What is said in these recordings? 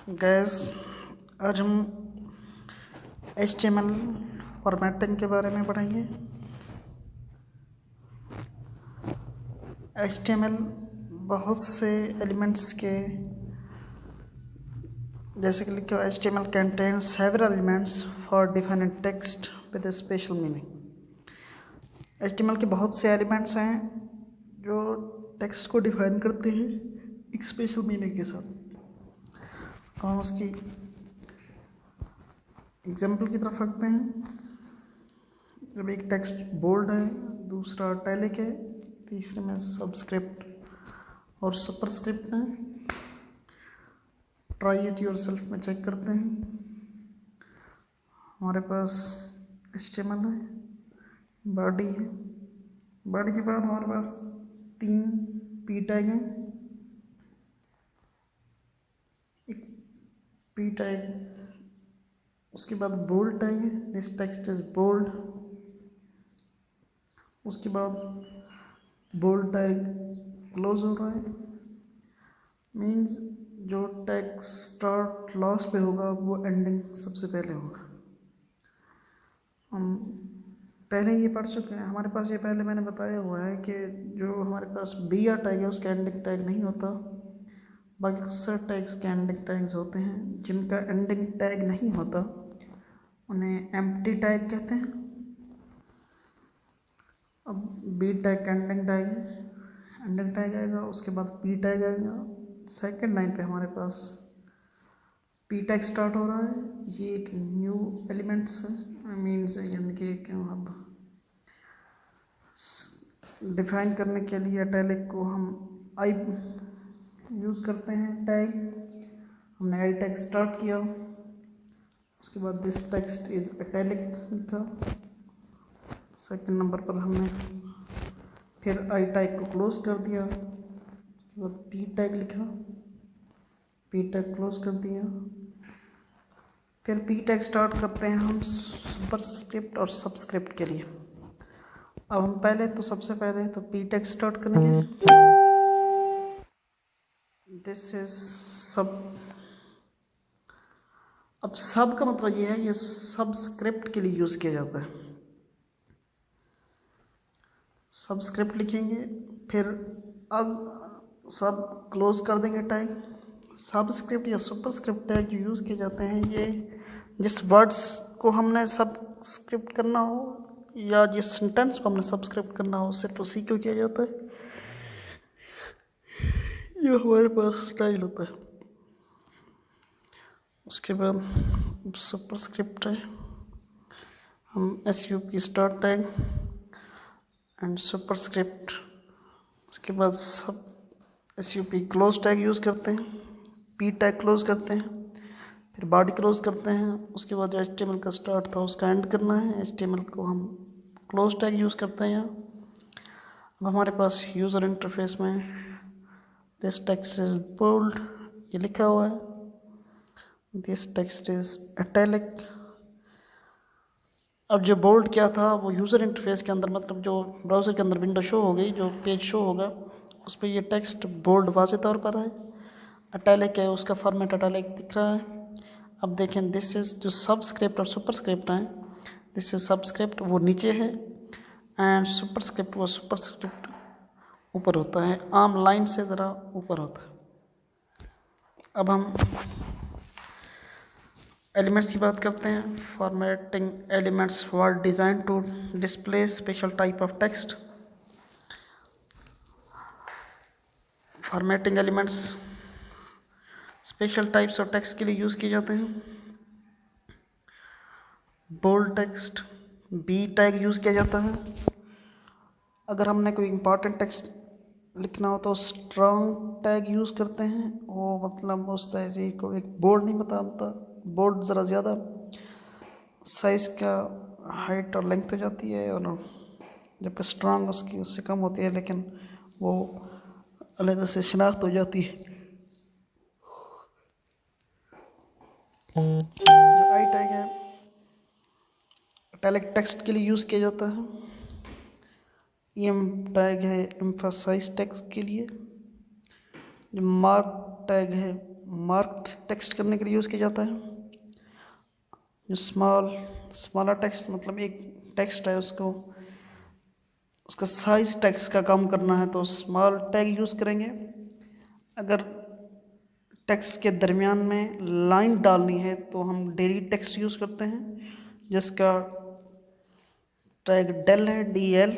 Gas आज हम HTML formatting के बारे में पढ़ेंगे। HTML बहुत से एलिमेंट्स के जैसे कि लिखा हुआ HTML contains several elements for defining text with a special meaning। HTML के बहुत से एलिमेंट्स हैं जो टेक्स्ट को डिफाइन करते हैं एक स्पेशल मीनिंग के साथ। हम उसकी एग्जाम्पल की तरफ रखते हैं। जब एक टेक्स्ट बोल्ड है, दूसरा इटैलिक है, तीसरे में सबस्क्रिप्ट और सुपरस्क्रिप्ट है। ट्राई इट योरसेल्फ में चेक करते हैं। हमारे पास HTML है, बॉडी है, बॉडी के बाद हमारे पास 3 पी टैग हैं। एक पी टैग, उसके बाद बोल्ड टैग है, दिस टेक्स्ट इज बोल्ड। उसके बाद बोल्ड टैग क्लोज हो रहा है, मीन्स जो टैग स्टार्ट लास्ट पे होगा वो एंडिंग सबसे पहले होगा। हम पहले ये पढ़ चुके हैं, हमारे पास ये पहले मैंने बताया हुआ है कि जो हमारे पास BR टैग है उसका एंडिंग टैग नहीं होता। बाकी अक्सर टैग्स के एंडिंग टैग्स होते हैं। जिनका एंडिंग टैग नहीं होता उन्हें एम्प्टी टैग कहते हैं। अब बी टैग का एंडिंग टैग है, एंडिंग टैग आएगा, उसके बाद पी टैग आएगा। सेकेंड लाइन पे हमारे पास पी टैग स्टार्ट हो रहा है। ये एक न्यू एलिमेंट्स है, मीन्स यानी कि क्यों अब डिफाइन करने के लिए इटैलिक को हम आई यूज़ करते हैं टैग। हमने आई टैग स्टार्ट किया, उसके बाद दिस टेक्स्ट इज इटैलिक लिखा। सेकंड नंबर पर हमने फिर आई टैग को क्लोज कर दिया, उसके बाद पी टैग लिखा, पी टैग क्लोज कर दिया। फिर पी टैग स्टार्ट करते हैं हम सुपरस्क्रिप्ट और सबस्क्रिप्ट के लिए। अब हम सबसे पहले तो पी टैग स्टार्ट करेंगे। दिस इज सब। अब सब का मतलब ये है, ये सबस्क्रिप्ट के लिए यूज किया जाता है। सबस्क्रिप्ट लिखेंगे, फिर अब सब क्लोज कर देंगे टैग। सबस्क्रिप्ट या सुपरस्क्रिप्ट टैग जो यूज़ किए जाते हैं, ये जिस वर्ड्स को हमने सबस्क्रिप्ट करना हो या जिस सेंटेंस को हमने सबस्क्रिप्ट करना हो सिर्फ उसी को किया जाता है। ये हमारे पास स्टाइल होता है। उसके बाद सुपरस्क्रिप्ट है, हम SUP start tag and superscript, उसके बाद सब SUP क्लोज टैग यूज़ करते हैं, पी टैग क्लोज करते हैं, फिर बॉडी क्लोज करते हैं। उसके बाद जो HTML का स्टार्ट था उसका एंड करना है। HTML को हम क्लोज टैग यूज़ करते हैं यहाँ। अब हमारे पास यूज़र इंटरफेस में दिस टेक्स्ट इज बोल्ड ये लिखा हुआ है, दिस टेक्स्ट इज इटैलिक। अब जो बोल्ड क्या था वो यूज़र इंटरफेस के अंदर, मतलब जो ब्राउज़र के अंदर विंडो शो हो गई, जो पेज शो होगा उस पर ये टेक्स्ट बोल्ड वाज़ेह तौर पर है। इटैलिक है, उसका फॉर्मेट इटैलिक दिख रहा है। अब देखें, दिस इज जो सबस्क्रिप्ट और सुपरस्क्रिप्ट हैं, दिस इज सबस्क्रिप्ट वो नीचे है एंड सुपरस्क्रिप्ट वो सुपरस्क्रिप्ट ऊपर होता है, आम लाइन से ज़रा ऊपर होता है। अब हम एलिमेंट्स की बात करते हैं। Formatting elements were design to display special type of text. Formatting elements special types of text के लिए यूज़ किए जाते हैं। Bold text, B tag use किया जाता है। अगर हमने कोई इंपॉर्टेंट टेक्स्ट लिखना हो तो स्ट्रॉन्ग टैग यूज़ करते हैं। वो मतलब उस तहरीर को एक बोल्ड नहीं बताता, बोल्ड ज़रा ज़्यादा साइज़ का हाइट और लेंथ हो जाती है, और जबकि स्ट्रॉन्ग उसकी उससे कम होती है, लेकिन वो अलग से शिनाख्त हो जाती है। जो आई टैग है इटैलिक टेक्स्ट के लिए यूज़ किया जाता है। EM टैग है एम्फसाइज टेक्स्ट के लिए। जो मार्क टैग है मार्क्ड टेक्स्ट करने के लिए यूज़ किया जाता है। जो स्मॉलर टेक्स्ट मतलब एक टेक्स्ट है उसका साइज टेक्स्ट का कम करना है तो स्मॉल टैग यूज़ करेंगे। अगर टेक्स्ट के दरमियान में लाइन डालनी है तो हम डेली टेक्स्ट यूज़ करते हैं जिसका टैग डेल है, DL।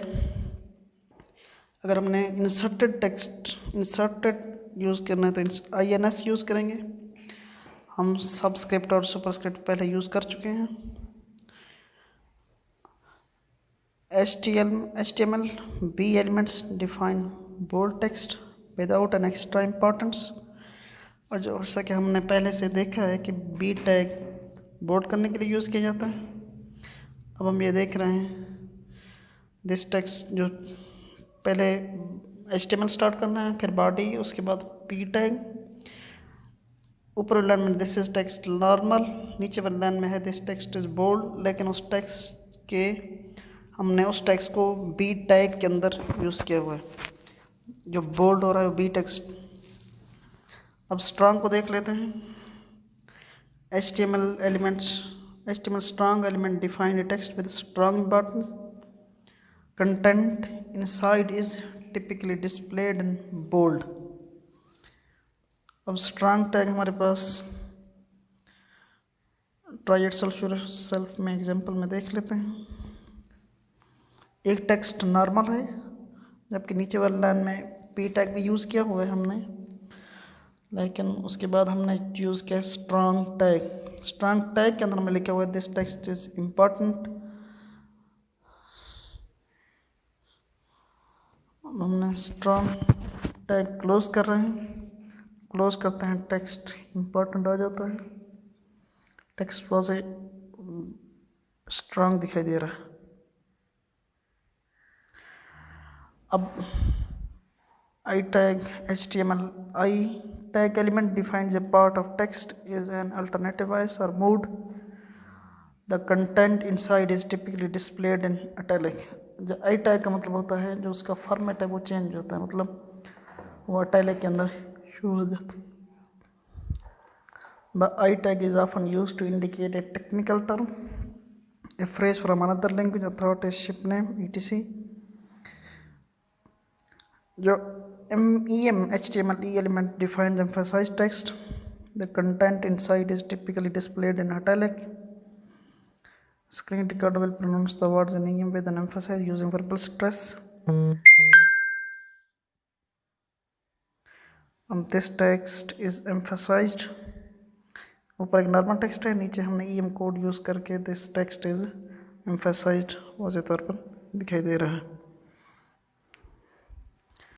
अगर हमने इंसर्टेड यूज़ करना है तो INS यूज़ करेंगे। हम सबस्क्रिप्ट और सुपरस्क्रिप्ट पहले यूज़ कर चुके हैं। HTML B elements define bold text without an extra importance। और जैसा कि हमने पहले से देखा है कि B टैग बोल्ड करने के लिए यूज़ किया जाता है। अब हम ये देख रहे हैं दिस टेक्स्ट जो पहले HTML स्टार्ट करना है, फिर बॉडी, उसके बाद B टैग। ऊपर वाली लाइन में दिस इज टेक्स्ट नॉर्मल, नीचे वाली लाइन में है दिस टेक्स्ट इज बोल्ड, लेकिन उस टेक्स्ट को B टैग के अंदर यूज़ किया हुआ है। जो बोल्ड हो रहा है वो B टेक्स्ट। अब स्ट्रॉन्ग को देख लेते हैं। HTML strong element define a text with strong importance. Content inside is typically displayed in bold। अब स्ट्रॉन्ग टैग हमारे पास ट्राई इटसेल्फ में एग्जांपल में देख लेते हैं। एक टेक्स्ट नॉर्मल है जबकि नीचे वाली लाइन में P टैग भी यूज़ किया हुआ है हमने, लेकिन उसके बाद हमने यूज़ किया स्ट्रॉन्ग टैग के अंदर हमें लिखा हुआ है दिस टेक्स्ट इज इम्पॉर्टेंट। हमने स्ट्रॉन्ग टैग क्लोज कर रहे हैं, क्लोज करते हैं, टेक्स्ट इम्पॉर्टेंट आ जाता है, टेक्स्ट वहाँ से स्ट्रॉन्ग दिखाई दे रहा है। अब I tag HTML I tag element defines a part of text is an alternative voice or mood. The content inside is typically displayed in italic। जो I tag का मतलब होता है जो उसका फॉर्मेट है वो चेंज होता है, मतलब वो italic के अंदर शो हो जाता है। The I tag is often used to indicate a technical term, a phrase from another language, authority, ship name, etc। जो HTML element defines emphasized text। The content inside is typically displayed in italic। Screen recorder will pronounce the words in EM with an emphasis using verbal stress। This text is emphasized। ऊपर एक normal text है, नीचे हमने EM code use करके this text is emphasized वाज़ेह तौर पर दिखाई दे रहा है।